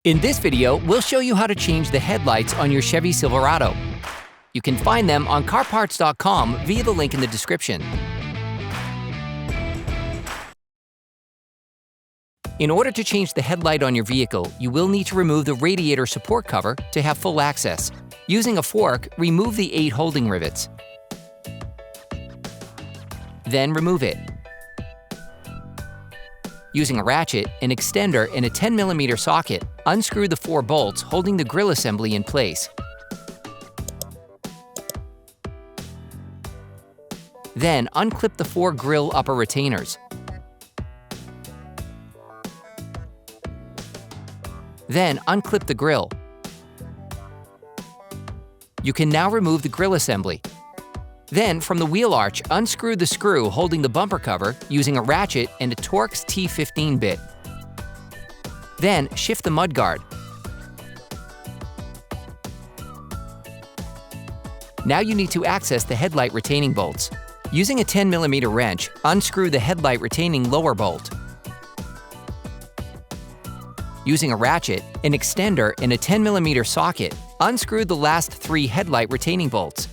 In this video, we'll show you how to change the headlights on your Chevy Silverado. You can find them on CarParts.com via the link in the description. In order to change the headlight on your vehicle, you will need to remove the radiator support cover to have full access. Using a fork, remove the 8 holding rivets. Then remove it. Using a ratchet, an extender, and a 10mm socket, unscrew the 4 bolts holding the grille assembly in place. Then unclip the 4 grille upper retainers. Then unclip the grille. You can now remove the grille assembly. Then, from the wheel arch, unscrew the screw holding the bumper cover using a ratchet and a Torx T15 bit. Then, shift the mudguard. Now you need to access the headlight retaining bolts. Using a 10mm wrench, unscrew the headlight retaining lower bolt. Using a ratchet, an extender, and a 10mm socket, unscrew the last 3 headlight retaining bolts.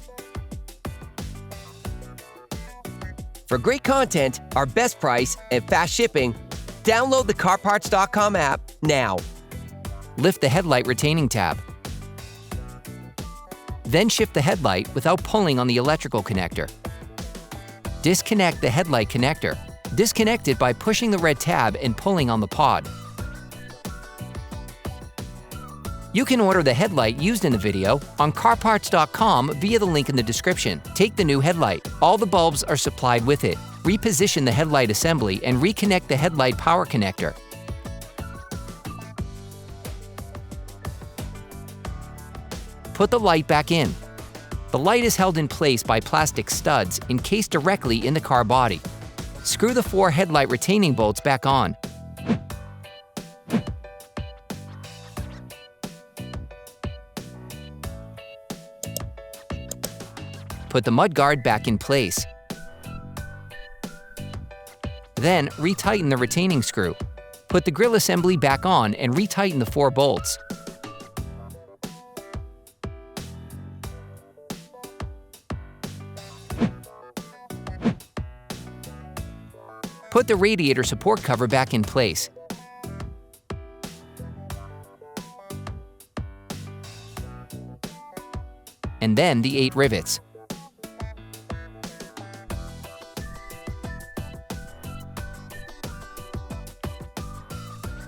For great content, our best price, and fast shipping, download the CarParts.com app now. Lift the headlight retaining tab. Then shift the headlight without pulling on the electrical connector. Disconnect the headlight connector. Disconnect it by pushing the red tab and pulling on the pod. You can order the headlight used in the video on CarParts.com via the link in the description. Take the new headlight. All the bulbs are supplied with it. Reposition the headlight assembly and reconnect the headlight power connector. Put the light back in. The light is held in place by plastic studs encased directly in the car body. Screw the 4 headlight retaining bolts back on. Put the mudguard back in place. Then, retighten the retaining screw. Put the grille assembly back on and retighten the 4 bolts. Put the radiator support cover back in place. And then the 8 rivets.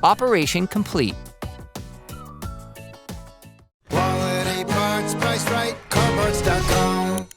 Operation complete. Quality parts, priced right, CarParts.com.